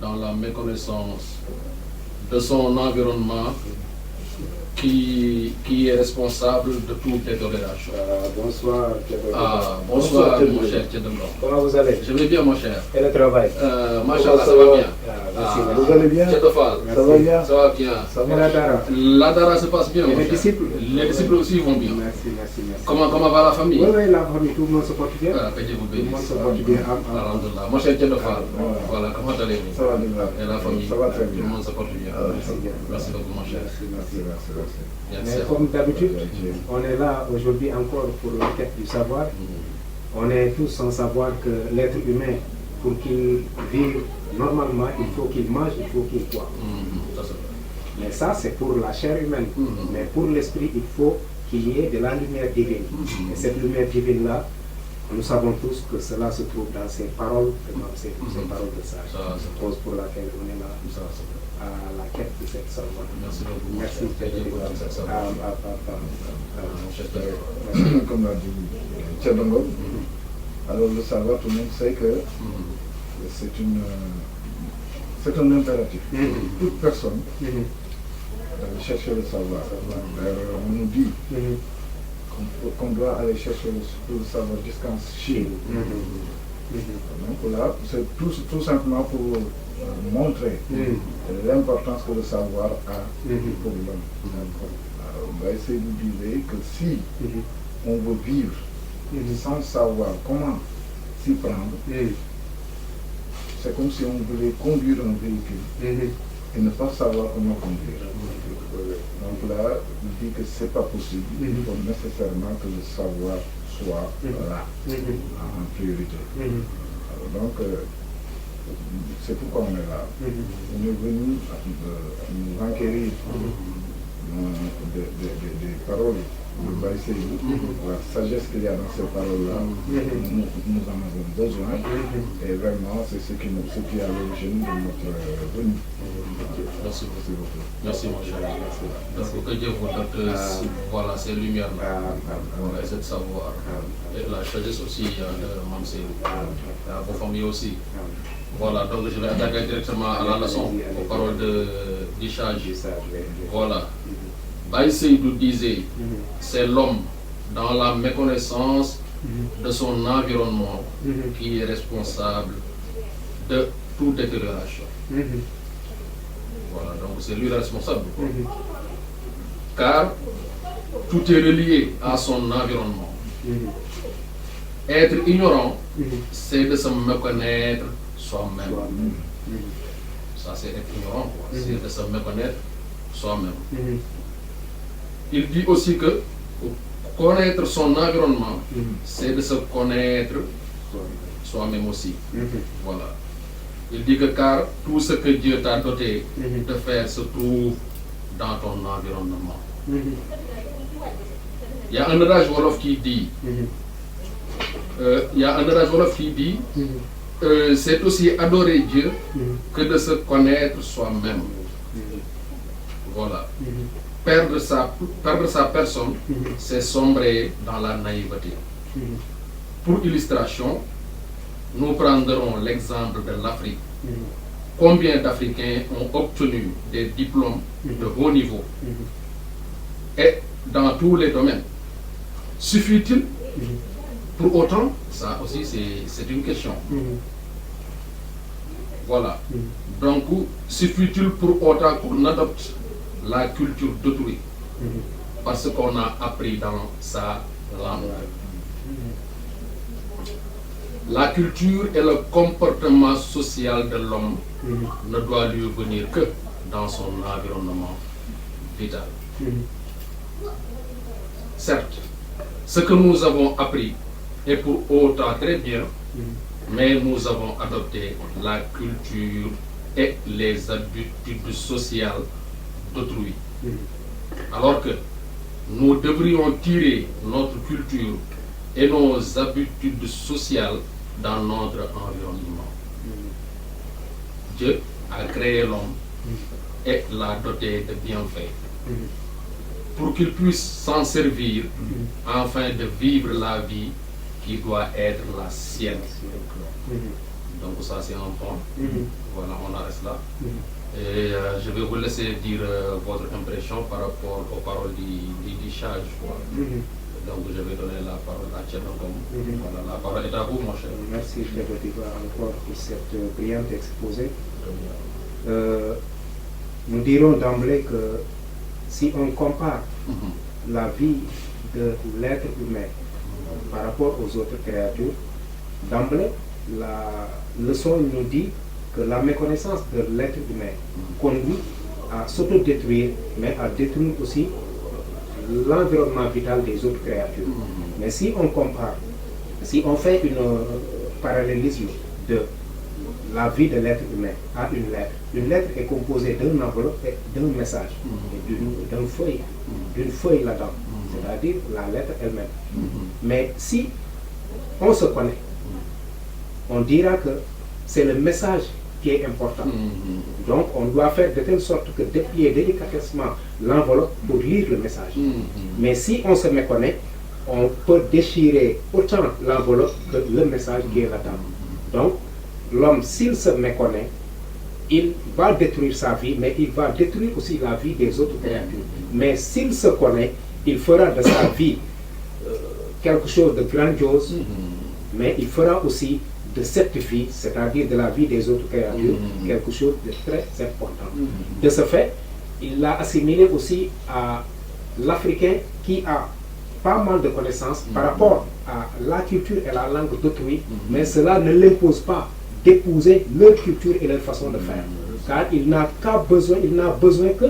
dans la méconnaissance de son environnement qui est responsable de toute détérioration. Bonsoir. Bonsoir mon cher Tchedembo. Comment vous allez? Je vais bien mon cher. Et le travail? Machallah, ça va bien. Merci. Vous allez bien? Tchedofal, Ça va bien? ça va bien. Ça va la Dara? La Dara se passe bien. Et mon les cher. disciples? Les disciples aussi vont bien. Merci. Comment va la famille? Oui, la famille, tout le monde se porte bien. Que Dieu vous Tout le monde bénisse. se porte bien. Alhamdulillah. Mon cher Tchedofal, voilà, comment allez-vous? Ça va bien. Et la famille? Ça va très Tout bien. le monde se porte bien. Merci beaucoup mon cher. Merci. Bien Mais sûr. comme d'habitude, on est là aujourd'hui encore pour la quête du savoir. On est tous sans savoir que l'être humain, pour qu'il vive normalement, il faut qu'il mange, il faut qu'il boive. Ça, c'est vrai. Mais ça, c'est pour la chair humaine. Mais pour l'esprit, il faut qu'il y ait de la lumière divine. Et cette lumière divine-là, nous savons tous que cela se trouve dans ces paroles, dans ces paroles de sage. Ça, c'est Cause pour laquelle on est là Ça, c'est vrai. à la quête de cette savoir. Merci beaucoup. Merci. Que Dieu vous bénisse. Mon cher Tchedofal. Comme l'a dit Tchedongo, alors le savoir, tout le monde sait que c'est un impératif. Toute personne doit chercher le savoir. D'ailleurs, on nous dit qu'on doit aller chercher le savoir jusqu'en Chine. Donc là, c'est tout simplement pour montrer l'importance que le savoir a pour l'homme. On va essayer de dire que si on veut vivre sans savoir comment s'y prendre, c'est comme si on voulait conduire un véhicule et ne pas savoir comment conduire. Donc là, il dit que c'est pas possible. Il faut nécessairement que le savoir soit là, en priorité. Alors donc, c'est pourquoi on est là. On est venu nous enquérir des paroles de Baye Seydou, la sagesse qu'il y a dans ces paroles-là, nous en avons besoin. Et vraiment, c'est ce qui est à l'origine de notre venue. Merci beaucoup. Merci mon cher. Donc que Dieu vous donne voilà, ces lumières-là. Voilà, et cette savoir. Et la sagesse aussi de Mame Seydou. À vos familles aussi. Voilà, donc je vais attaquer directement à la leçon, aux paroles du sage. Voilà. Baye Seydou disait, c'est l'homme dans la méconnaissance de son environnement qui est responsable de toute détérioration. Voilà, donc c'est lui le responsable. Car tout est relié à son environnement. Être ignorant, c'est de se méconnaître soi-même. Ça, c'est être ignorant, c'est de se méconnaître soi-même. Il dit aussi que connaître son environnement, c'est de se connaître soi-même aussi. Voilà. Il dit que car tout ce que Dieu t'a doté de faire se trouve dans ton environnement. Il y a un adage Wolof qui dit, c'est aussi adorer Dieu que de se connaître soi-même. Voilà. Perdre sa personne, c'est sombrer dans la naïveté. Pour illustration, nous prendrons l'exemple de l'Afrique. Combien d'Africains ont obtenu des diplômes de haut niveau et dans tous les domaines? Suffit-il pour autant? Ça aussi, c'est une question. Voilà. Donc, suffit-il pour autant qu'on adopte la culture d'autrui parce qu'on a appris dans sa langue? La culture et le comportement social de l'homme ne doit lui venir que dans son environnement vital. Certes, ce que nous avons appris est pour autant très bien, mais nous avons adopté la culture et les habitudes sociales d'autrui. Alors que nous devrions tirer notre culture et nos habitudes sociales dans notre environnement. Dieu a créé l'homme et l'a doté de bienfaits pour qu'il puisse s'en servir afin de vivre la vie qui doit être la sienne. Donc ça c'est un point. Voilà, on arrête là. Et je vais vous laisser dire votre impression par rapport aux paroles du Chage. Donc je vais donner la parole à Tchernogom. Voilà, la parole est à vous, mon cher. Merci, Cheikh Diba, encore pour cette brillante exposé. Nous dirons d'emblée que si on compare la vie de l'être humain par rapport aux autres créatures, d'emblée, la leçon nous dit que la méconnaissance de l'être humain conduit à s'autodétruire, mais à détruire aussi l'environnement vital des autres créatures. Mais si on compare, si on fait un parallélisme de la vie de l'être humain à une lettre est composée d'un enveloppe et d'un message, et d'une feuille là-dedans, c'est-à-dire la lettre elle-même. Mais si on se connaît, on dira que c'est le message qui est important. Donc on doit faire de telle sorte que déplier délicatement l'enveloppe pour lire le message. Mais si on se méconnaît, on peut déchirer autant l'enveloppe que le message qui est là-dedans. Donc l'homme, s'il se méconnaît, il va détruire sa vie, mais il va détruire aussi la vie des autres créatures. Mais s'il se connaît, il fera de sa vie quelque chose de grandiose, mais il fera aussi de cette vie, c'est-à-dire de la vie des autres créatures, quelque chose de très important. De ce fait, il l'a assimilé aussi à l'Africain qui a pas mal de connaissances par rapport à la culture et la langue d'autrui, mais cela ne l'impose pas d'épouser leur culture et leur façon de faire. Car il n'a besoin que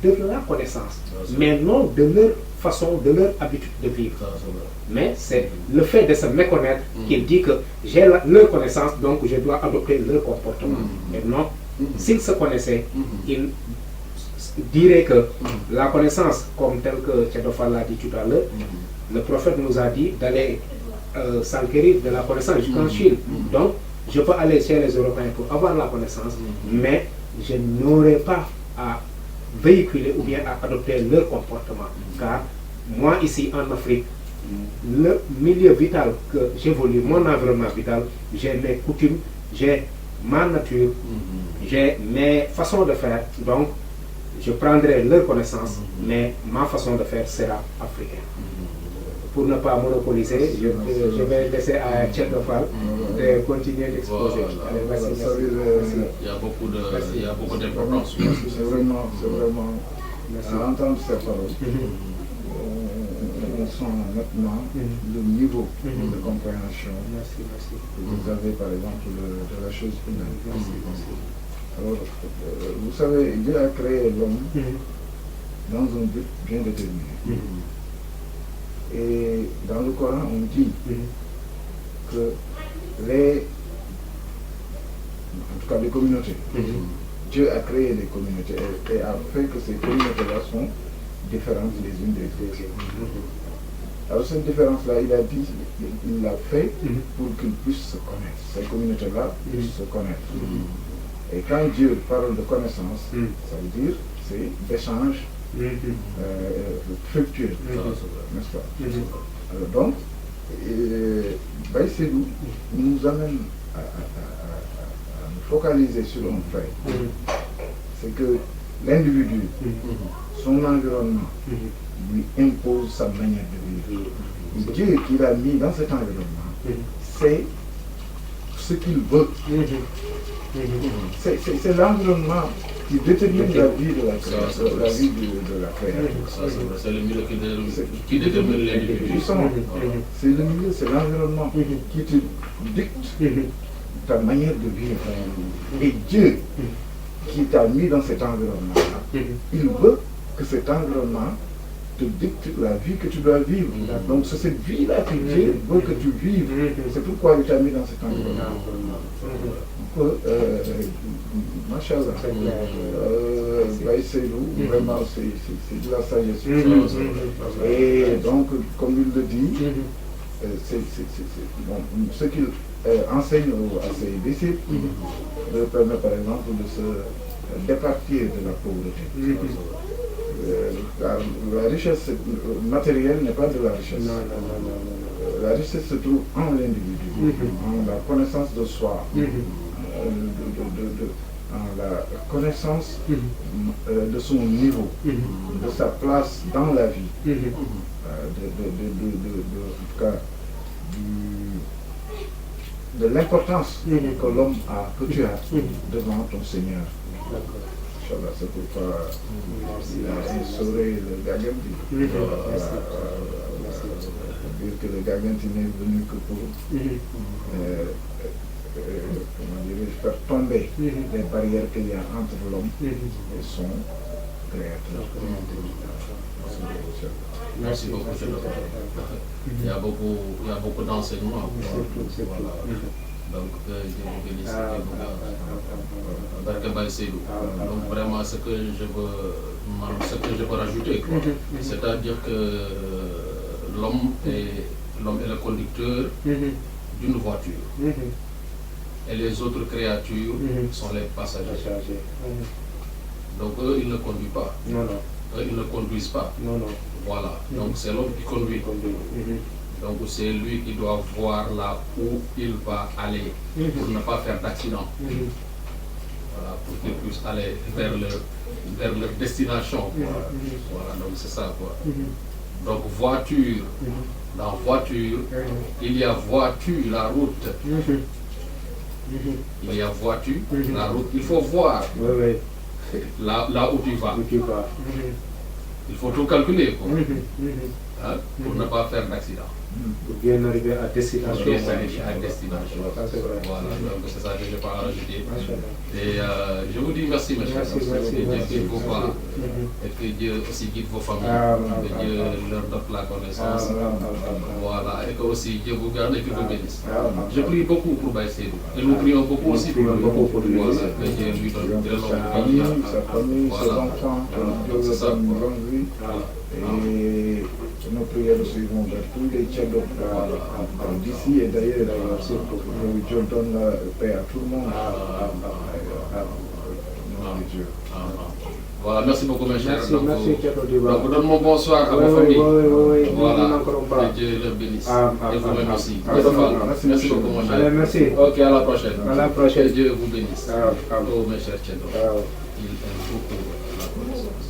de la connaissance, mais non de leur façon, de leur habitude de vivre. Mais c'est le fait de se méconnaître qu'il dit que j'ai leur connaissance, donc je dois adopter leur comportement. Et non, s'il se connaissait, il dirait que la connaissance, comme tel que Tchedofa l'a dit tout à l'heure, le prophète nous a dit d'aller s'enquérir de la connaissance jusqu'en Chine. Donc, je peux aller chez les Européens pour avoir la connaissance, mais je n'aurai pas à véhiculer ou bien à adopter leur comportement. Car moi, ici en Afrique, le milieu vital que j'évolue, mon environnement vital, j'ai mes coutumes, j'ai ma nature, j'ai mes façons de faire. Donc, je prendrai leur connaissance, mais ma façon de faire sera africaine. Pour ne pas monopoliser, je vais laisser à Tchedofa de continuer d'exposer. Il y a beaucoup d'importance. C'est vraiment, à entendre ces paroles, on sent maintenant le niveau de compréhension que vous avez, par exemple, de la chose humaine. Alors, vous savez, Dieu a créé l'homme dans un but bien déterminé. Et dans le Coran, on dit que les communautés, Dieu a créé des communautés et a fait que ces communautés-là sont différentes les unes des autres. Alors cette différence-là, il a dit, il l'a fait pour qu'ils puissent se connaître. Ces communautés-là puissent se connaître. Et quand Dieu parle de connaissance, ça veut dire c'est d'échange fructueux, n'est-ce pas? Alors donc, Baye Seydou nous amène à nous focaliser sur un fait. C'est que l'individu, son environnement, lui impose sa manière de vivre. Et Dieu qu'il a mis dans cet environnement, c'est ce qu'il veut. C'est l'environnement qui détermine la vie de la création, la vie de la création. C'est le milieu qui détermine l'individu. C'est le milieu, c'est l'environnement qui te dicte ta manière de vivre. Et Dieu qui t'a mis dans cet environnement-là, il veut que cet environnement te dicte la vie que tu dois vivre. Donc c'est cette vie-là que Dieu veut que tu vives. C'est pourquoi il t'a mis dans cet environnement. Machallah, Baye Seydou, vraiment c'est de la sagesse. Et donc, comme il le dit, ce qu'il enseigne à ses disciples leur permet par exemple de se départir de la pauvreté. La richesse matérielle n'est pas de la richesse. la richesse se trouve en l'individu, en la connaissance de soi, en la connaissance de son niveau, de sa place dans la vie, en tout cas, de l'importance que l'homme a, que tu as devant ton Seigneur. Inch'Allah, c'est pourquoi il a instauré le Gaganti. Dire que le Gaganti n'est venu que pour comment dirais-je, faire tomber les barrières qu'il y a entre l'homme et son créateur. Merci beaucoup, cher docteur. Il y a beaucoup d'enseignements. Voilà. Donc, je vous félicite. Donc, vraiment, ce que je peux rajouter, c'est-à-dire que l'homme est le conducteur d'une voiture. Et les autres créatures sont les passagers. Donc, eux, ils ne conduisent pas. Non. Eux, ils ne conduisent pas. Non. Voilà. Donc, c'est l'homme qui conduit. Donc, c'est lui qui doit voir là où il va aller pour ne pas faire d'accident. Voilà, pour qu'ils puissent aller vers leur destination. Voilà, donc c'est ça, quoi. Donc, voiture. Dans voiture, il y a voiture, la route. Il y a voiture, la route. Il faut voir là où tu vas. Il faut tout calculer quoi. Hein, pour ne pas faire d'accident. Pour bien arriver à destination. Bien arriver à destination. Voilà, donc c'est ça que je peux rajouter. Et je vous dis merci, mes chers. Que Dieu guide vos parents. Et que Dieu aussi guide vos familles. Que Dieu leur donne la connaissance. Voilà, et que aussi Dieu vous garde et qu'il vous bénisse. Je prie beaucoup pour Baïsédou. Et nous prions beaucoup aussi pour lui. Voilà, que Dieu lui donne de longue vie. Sa famille, ses enfants, que Dieu leur donne une longue vie. Et nos prières suivront vers tous les tchèques d'ici et d'ailleurs. Dieu donne la paix à tout le monde. Voilà, merci beaucoup mes chers. Merci, donc donne mon bonsoir à ma famille. Voilà, que Dieu leur bénisse. Et vous-même aussi. Merci beaucoup mon cher. Merci. Ok, à la prochaine. À la prochaine. Que Dieu vous bénisse. Oh mes chers tchèques. Il aime beaucoup la connaissance.